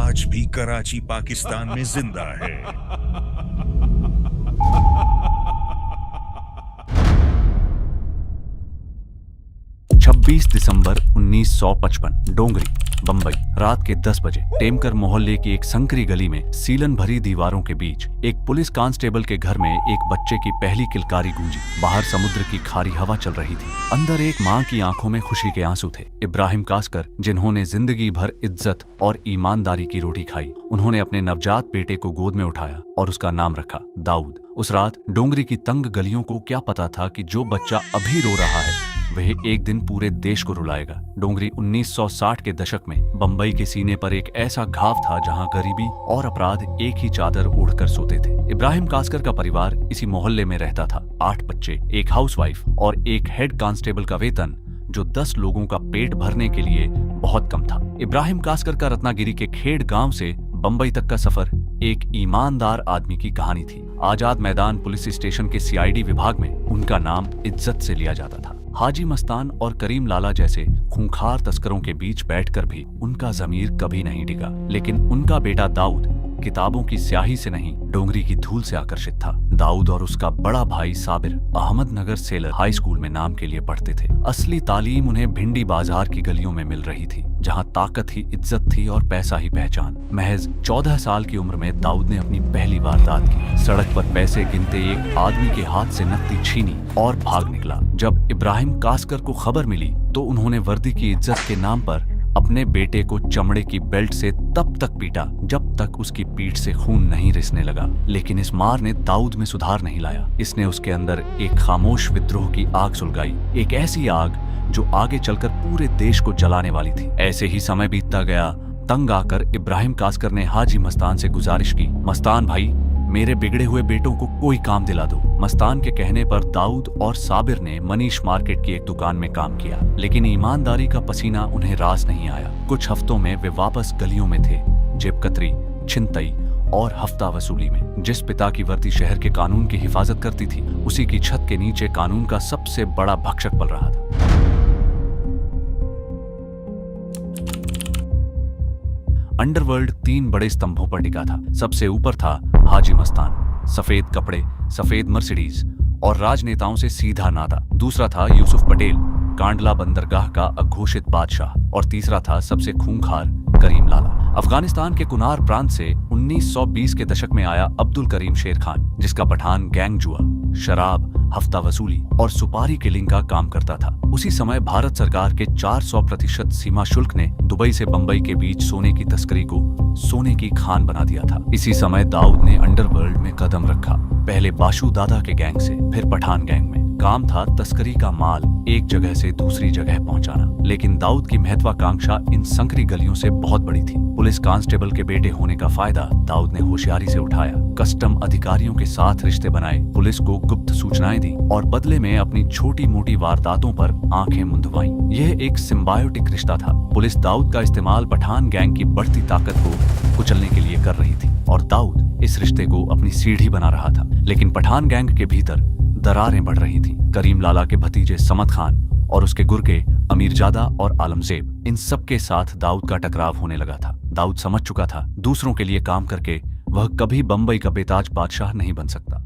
आज भी कराची पाकिस्तान में जिंदा है। 26 दिसंबर 1955 डोंगरी बंबई रात के 10 बजे टेमकर मोहल्ले की एक संकरी गली में सीलन भरी दीवारों के बीच एक पुलिस कांस्टेबल के घर में एक बच्चे की पहली किलकारी गूंजी। बाहर समुद्र की खारी हवा चल रही थी। अंदर एक माँ की आंखों में खुशी के आंसू थे। इब्राहिम कासकर, जिन्होंने जिंदगी भर इज्जत और ईमानदारी की रोटी खाई, उन्होंने अपने नवजात बेटे को गोद में उठाया और उसका नाम रखा दाऊद। उस रात डोंगरी की तंग गलियों को क्या पता था कि जो बच्चा अभी रो रहा है वह एक दिन पूरे देश को रुलाएगा। डोंगरी 1960 के दशक में बंबई के सीने पर एक ऐसा घाव था जहां गरीबी और अपराध एक ही चादर ओढ़कर सोते थे। इब्राहिम कासकर का परिवार इसी मोहल्ले में रहता था। 8 बच्चे, एक हाउसवाइफ और एक हेड कांस्टेबल का वेतन, जो 10 लोगों का पेट भरने के लिए बहुत कम था। इब्राहिम कासकर का रत्नागिरी के खेड़ गांव से बंबई तक का सफर एक ईमानदार आदमी की कहानी थी। आजाद मैदान पुलिस स्टेशन के सीआईडी विभाग में उनका नाम इज्जत से लिया जाता था। हाजी मस्तान और करीम लाला जैसे खूंखार तस्करों के बीच बैठकर भी उनका जमीर कभी नहीं डिगा। लेकिन उनका बेटा दाऊद किताबों की स्याही से नहीं, डोंगरी की धूल से आकर्षित था। दाऊद और उसका बड़ा भाई Sabir Ahmednagar seller high school में नाम के लिए पढ़ते थे। असली तालीम उन्हें भिंडी बाजार की गलियों में मिल रही थी, जहां ताकत ही इज्जत थी और पैसा ही पहचान। महज 14 साल की उम्र में दाऊद ने अपनी पहली वारदात की। सड़क पर पैसे गिनते एक आदमी के हाथ से नकदी छीनी और भाग निकला। जब इब्राहिम कासकर को खबर मिली तो उन्होंने वर्दी की इज्जत के नाम पर अपने बेटे को चमड़े की बेल्ट से तब तक पीटा जब तक उसकी पीठ से खून नहीं रिसने लगा। लेकिन इस मार ने दाऊद में सुधार नहीं लाया। इसने उसके अंदर एक खामोश विद्रोह की आग सुलगाई, एक ऐसी आग जो आगे चलकर पूरे देश को जलाने वाली थी। ऐसे ही समय बीतता गया। तंग आकर इब्राहिम कासकर ने हाजी मस्तान से गुजारिश की, मस्तान भाई, मेरे बिगड़े हुए बेटों को कोई काम दिला दो। मस्तान के कहने पर दाऊद और साबिर ने मनीष मार्केट की एक दुकान में काम किया, लेकिन ईमानदारी का पसीना उन्हें रास नहीं आया। कुछ हफ्तों में वे वापस गलियों में थे, जेबकतरी, छिनतई और हफ्ता वसूली में। जिस पिता की वर्दी शहर के कानून की हिफाजत करती थी, उसी की छत के नीचे कानून का सबसे बड़ा भक्षक पल रहा था। अंडरवर्ल्ड 3 बड़े स्तंभों पर टिका था। सबसे ऊपर था हाजी मस्तान, सफेद कपड़े, सफेद मर्सिडीज और राजनेताओं से सीधा नाता। दूसरा था यूसुफ पटेल, कांडला बंदरगाह का अघोषित बादशाह। और तीसरा था सबसे खूंखार करीम लाला, अफगानिस्तान के कुनार प्रांत से 1920 के दशक में आया अब्दुल करीम शेर खान, जिसका पठान गैंग जुआ, शराब, हफ्ता वसूली और सुपारी किलिंग का काम करता था। उसी समय भारत सरकार के 400% सीमा शुल्क ने दुबई से बंबई के बीच सोने की तस्करी को सोने की खान बना दिया था। इसी समय दाऊद ने अंडरवर्ल्ड में कदम रखा, पहले बाशु दादा के गैंग से, फिर पठान गैंग में। काम था तस्करी का माल एक जगह से दूसरी जगह पहुंचाना। लेकिन दाऊद की महत्वाकांक्षा इन संकरी गलियों से बहुत बड़ी थी। पुलिस कांस्टेबल के बेटे होने का फायदा दाऊद ने होशियारी से उठाया। कस्टम अधिकारियों के साथ रिश्ते बनाए, पुलिस को गुप्त सूचनाएं दी और बदले में अपनी छोटी मोटी वारदातों पर आंखें मुंदवाईं। यह एक सिम्बायोटिक रिश्ता था। पुलिस दाऊद का इस्तेमाल पठान गैंग की बढ़ती ताकत को कुचलने के लिए कर रही थी और दाऊद इस रिश्ते को अपनी सीढ़ी बना रहा था। लेकिन पठान गैंग के भीतर दरारें बढ़ रही थीं। करीम लाला के भतीजे समद खान और उसके गुर्गे अमीरजादा और आलमजेब, इन सब के साथ दाऊद का टकराव होने लगा था। दाऊद समझ चुका था, दूसरों के लिए काम करके वह कभी बंबई का बेताज बादशाह नहीं बन सकता।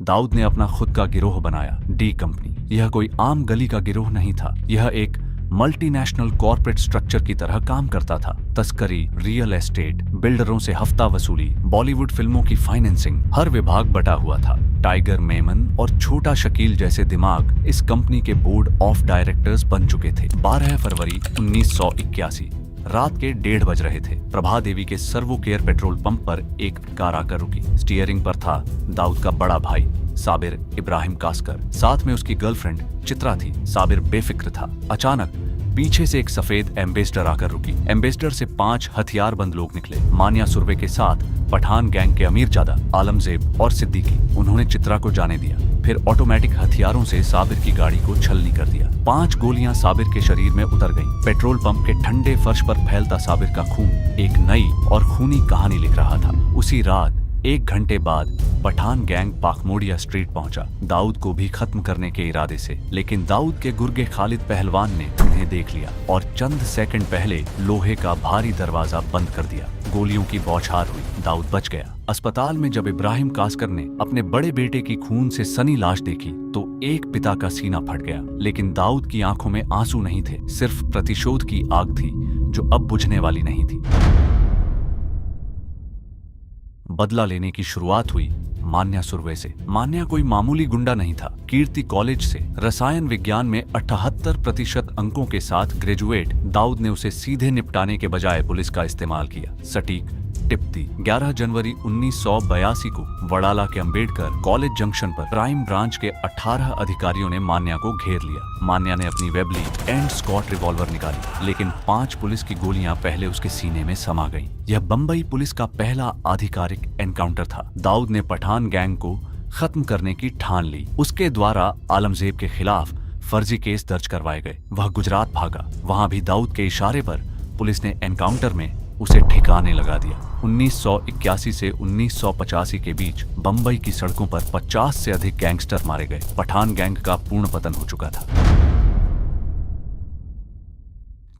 दाऊद ने अपना खुद का गिरोह बनाया, डी कंपनी। यह कोई आम गली का गिरोह नहीं था। यह एक मल्टीनेशनल कॉर्पोरेट स्ट्रक्चर की तरह काम करता था। तस्करी, रियल एस्टेट, बिल्डरों से हफ्ता वसूली, बॉलीवुड फिल्मों की फाइनेंसिंग, हर विभाग बटा हुआ था। टाइगर मेमन और छोटा शकील जैसे दिमाग इस कंपनी के बोर्ड ऑफ डायरेक्टर्स बन चुके थे। 12 फरवरी 1981 रात के 1:30 बज रहे थे। प्रभा देवी के सर्वो केयर पेट्रोल पंप पर एक कार आकर रुकी। स्टीयरिंग पर था दाऊद का बड़ा भाई साबिर इब्राहिम कासकर, साथ में उसकी गर्लफ्रेंड चित्रा थी। साबिर बेफिक्र था। अचानक पीछे से एक सफेद एम्बेसडर आकर रुकी। एम्बेसडर से 5 हथियारबंद लोग निकले, मानिया सुरवे के साथ पठान गैंग के अमीरजादा, आलमजेब और सिद्दीकी। उन्होंने चित्रा को जाने दिया, फिर ऑटोमेटिक हथियारों से साबिर की गाड़ी को छलनी कर दिया। 5 गोलियां साबिर के शरीर में उतर गईं। पेट्रोल पंप के ठंडे फर्श पर फैलता साबिर का खून एक नई और खूनी कहानी लिख रहा था। उसी रात 1 घंटे बाद पठान गैंग पाखमोडिया स्ट्रीट पहुंचा, दाऊद को भी खत्म करने के इरादे से। लेकिन दाऊद के गुर्गे खालिद पहलवान ने उन्हें देख लिया और चंद सेकंड पहले लोहे का भारी दरवाजा बंद कर दिया। गोलियों की बौछार हुई, दाऊद बच गया। अस्पताल में जब इब्राहिम कास्कर ने अपने बड़े बेटे की खून से सनी लाश देखी तो एक पिता का सीना फट गया। लेकिन दाऊद की आंखों में आंसू नहीं थे, सिर्फ प्रतिशोध की आग थी जो अब बुझने वाली नहीं थी। बदला लेने की शुरुआत हुई मान्या सुरवे से। मान्या कोई मामूली गुंडा नहीं था। कीर्ति कॉलेज से रसायन विज्ञान में 78% अंकों के साथ ग्रेजुएट दाऊद ने उसे सीधे निपटाने के बजाय पुलिस का इस्तेमाल किया। सटीक टिप दी। 11 जनवरी 1982 को वडाला के अंबेडकर कॉलेज जंक्शन पर क्राइम ब्रांच के 18 अधिकारियों ने मान्या को घेर लिया। मान्या ने अपनी वेबली एंड स्कॉट रिवॉल्वर निकाली, लेकिन 5 पुलिस की गोलियां पहले उसके सीने में समा गईं। यह बंबई पुलिस का पहला आधिकारिक एनकाउंटर था। दाऊद ने पठान गैंग को खत्म करने की ठान ली। उसके द्वारा आलमजेब के खिलाफ फर्जी केस दर्ज करवाए गए। वह गुजरात भागा। वहां भी दाऊद के इशारे पर पुलिस ने एनकाउंटर में उसे ठिकाने लगा दिया। 1981 से 1985 के बीच बंबई की सड़कों पर 50 से अधिक गैंगस्टर मारे गए। पठान गैंग का पूर्ण पतन हो चुका था।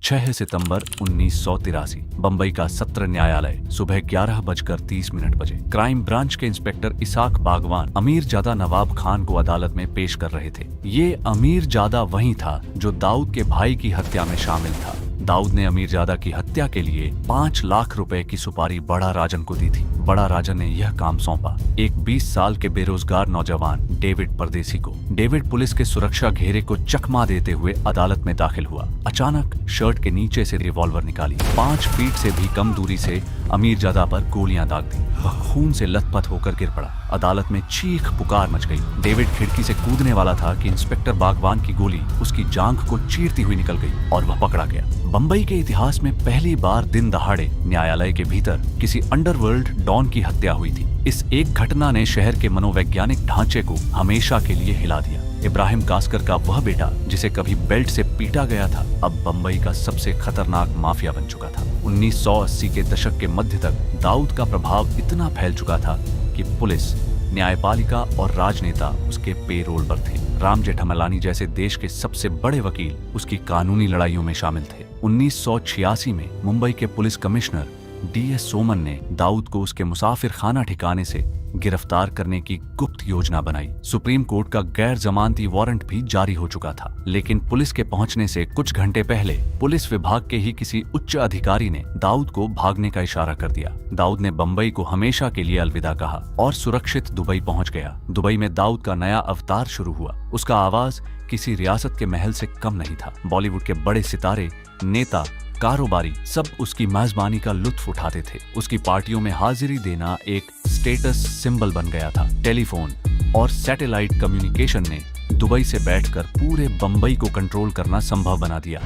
6 सितंबर 1983 बंबई का सत्र न्यायालय, सुबह 11:30 बजे। क्राइम ब्रांच के इंस्पेक्टर इसाक बागवान अमीर जादा नवाब खान को अदालत में पेश कर रहे थे। ये अमीर जादा वही था जो दाऊद के भाई की हत्या में शामिल था। दाऊद ने अमीर जादा की हत्या के लिए 5 लाख रुपए की सुपारी बड़ा राजन को दी थी। बड़ा राजन ने यह काम सौंपा एक 20 साल के बेरोजगार नौजवान डेविड परदेसी को। डेविड पुलिस के सुरक्षा घेरे को चकमा देते हुए अदालत में दाखिल हुआ। अचानक शर्ट के नीचे से रिवॉल्वर निकाली। 5 फीट से भी कम दूरी से अमीर जादा पर गोलियां दाग दी। वह खून से लथपथ होकर गिर पड़ा। अदालत में चीख पुकार मच गई। डेविड खिड़की से कूदने वाला था कि इंस्पेक्टर बागवान की गोली उसकी जांघ को चीरती हुई निकल गई और वह पकड़ा गया। बंबई के इतिहास में पहली बार दिन दहाड़े न्यायालय के भीतर किसी अंडरवर्ल्ड डॉन की हत्या हुई थी। इस एक घटना ने शहर के मनोवैज्ञानिक ढांचे को हमेशा के लिए हिला दिया। इब्राहिम कास्कर का वह बेटा जिसे कभी बेल्ट से पीटा गया था, अब बंबई का सबसे खतरनाक माफिया बन चुका था। 1980 के दशक के मध्य तक दाऊद का प्रभाव इतना फैल चुका था कि पुलिस, न्यायपालिका और राजनेता उसके पेरोल पर थे। राम जेठमलानी जैसे देश के सबसे बड़े वकील उसकी कानूनी लड़ाइयों में शामिल थे। 1986 में मुंबई के पुलिस कमिश्नर DS सोमन ने दाऊद को उसके मुसाफिर खाना ठिकाने से गिरफ्तार करने की गुप्त योजना बनाई। सुप्रीम कोर्ट का गैर जमानती वारंट भी जारी हो चुका था, लेकिन पुलिस के पहुंचने से कुछ घंटे पहले पुलिस विभाग के ही किसी उच्च अधिकारी ने दाऊद को भागने का इशारा कर दिया। दाऊद ने बंबई को हमेशा के लिए अलविदा कहा और सुरक्षित दुबई पहुंच गया। दुबई में दाऊद का नया अवतार शुरू हुआ। उसका आवाज किसी रियासत के महल से कम नहीं था। बॉलीवुड के बड़े सितारे, नेता, कारोबारी सब उसकी मेजबानी का लुत्फ उठाते थे। उसकी पार्टियों में हाजिरी देना एक स्टेटस सिंबल बन गया था। टेलीफोन और सैटेलाइट कम्युनिकेशन ने दुबई से बैठकर पूरे बंबई को कंट्रोल करना संभव बना दिया।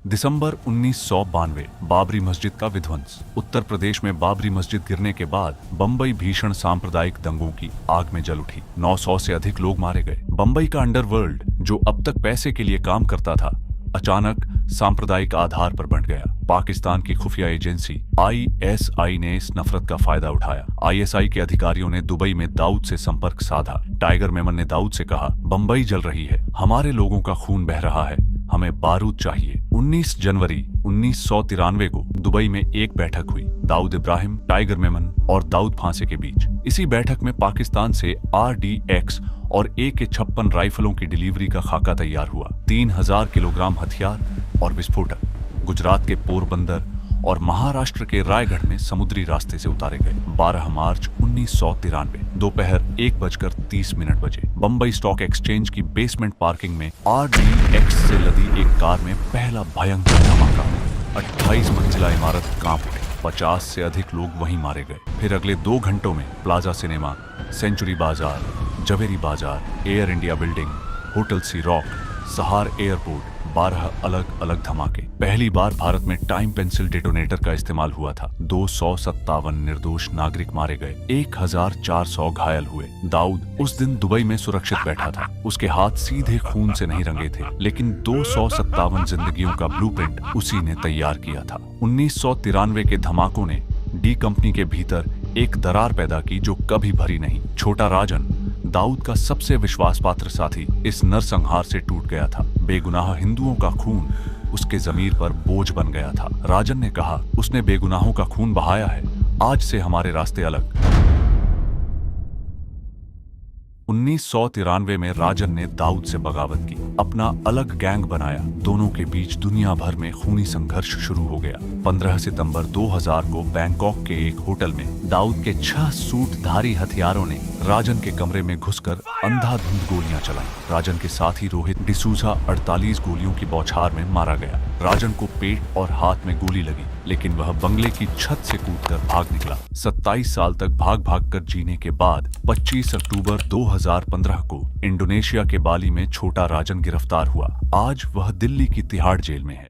दिसंबर 1992 बाबरी मस्जिद का विध्वंस। उत्तर प्रदेश में बाबरी मस्जिद गिरने के बाद बंबई भीषण सांप्रदायिक दंगों की आग में जल उठी। 900 से अधिक लोग मारे गए। बंबई का अंडरवर्ल्ड, जो अब तक पैसे के लिए काम करता था, अचानक सांप्रदायिक आधार पर बंट गया। पाकिस्तान की खुफिया एजेंसी ISI ने इस नफरत का फायदा उठाया। ISI के अधिकारियों ने दुबई में दाऊद से संपर्क साधा। टाइगर मेमन ने दाऊद से कहा, बंबई जल रही है, हमारे लोगों का खून बह रहा है, हमें बारूद चाहिए। 19 जनवरी 1993 को दुबई में एक बैठक हुई, दाऊद इब्राहिम, टाइगर मेमन और दाऊद फांसे के बीच। इसी बैठक में पाकिस्तान से RDX और AK-56 राइफलों की डिलीवरी का खाका तैयार हुआ। 3000 किलोग्राम हथियार और विस्फोटक गुजरात के पोरबंदर और महाराष्ट्र के रायगढ़ में समुद्री रास्ते से उतारे गए। 12 मार्च 1993 दोपहर 1:30 बजे बंबई स्टॉक एक्सचेंज की बेसमेंट पार्किंग में RDX से लदी एक कार में पहला भयंकर धमाका। 28 मंजिला इमारत कांप उठी। 50 से अधिक लोग वहीं मारे गए। फिर अगले 2 घंटों में प्लाजा सिनेमा, सेंचुरी बाजार, जवेरी बाजार, एयर इंडिया बिल्डिंग, होटल सी रॉक, सहार एयरपोर्ट, 12 अलग अलग धमाके। पहली बार भारत में टाइम पेंसिल डेटोनेटर का इस्तेमाल हुआ था। 257 निर्दोष नागरिक मारे गए। 1400 घायल हुए। दाऊद उस दिन दुबई में सुरक्षित बैठा था। उसके हाथ सीधे खून से नहीं रंगे थे, लेकिन 257 जिंदगियों का ब्लूप्रिंट उसी ने तैयार किया था। 1993 के धमाकों ने डी कंपनी के भीतर एक दरार पैदा की जो कभी भरी नहीं। छोटा राजन, दाऊद का सबसे विश्वासपात्र साथी, इस नरसंहार से टूट गया था। बेगुनाह हिंदुओं का खून उसके जमीर पर बोझ बन गया था। राजन ने कहा, उसने बेगुनाहों का खून बहाया है, आज से हमारे रास्ते अलग। 1993 में राजन ने दाऊद से बगावत की, अपना अलग गैंग बनाया। दोनों के बीच दुनिया भर में खूनी संघर्ष शुरू हो गया। 15 सितंबर 2000 को बैंकॉक के एक होटल में दाऊद के 6 सूटधारी हथियारों ने राजन के कमरे में घुसकर अंधाधुंध गोलियां चलाई। राजन के साथी रोहित डिसूजा 48 गोलियों की बौछार में मारा गया। राजन को पेट और हाथ में गोली लगी, लेकिन वह बंगले की छत से कूदकर भाग निकला। 27 साल तक भाग भाग कर जीने के बाद 25 अक्टूबर 2015 को इंडोनेशिया के बाली में छोटा राजन गिरफ्तार हुआ। आज वह दिल्ली की तिहाड़ जेल में है।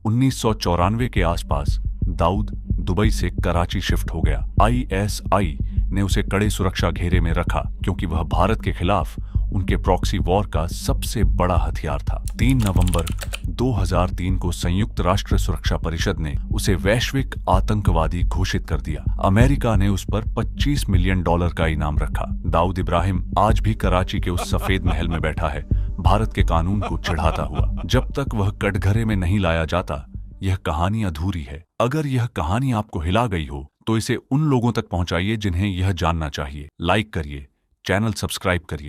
1994 के आसपास दाऊद दुबई से कराची शिफ्ट हो गया। आईएसआई ने उसे कड़े सुरक्षा घेरे में रखा क्योंकि वह भारत के खिलाफ उनके प्रॉक्सी वॉर का सबसे बड़ा हथियार था। 3 नवंबर 2003 को संयुक्त राष्ट्र सुरक्षा परिषद ने उसे वैश्विक आतंकवादी घोषित कर दिया। अमेरिका ने उस पर $25 मिलियन का इनाम रखा। दाऊद इब्राहिम आज भी कराची के उस सफेद महल में बैठा है, भारत के कानून को चिढ़ाता हुआ। जब तक वह कटघरे में नहीं लाया जाता, यह कहानी अधूरी है। अगर यह कहानी आपको हिला गई हो तो इसे उन लोगों तक पहुंचाइए जिन्हें यह जानना चाहिए। लाइक करिए, चैनल सब्सक्राइब करिए।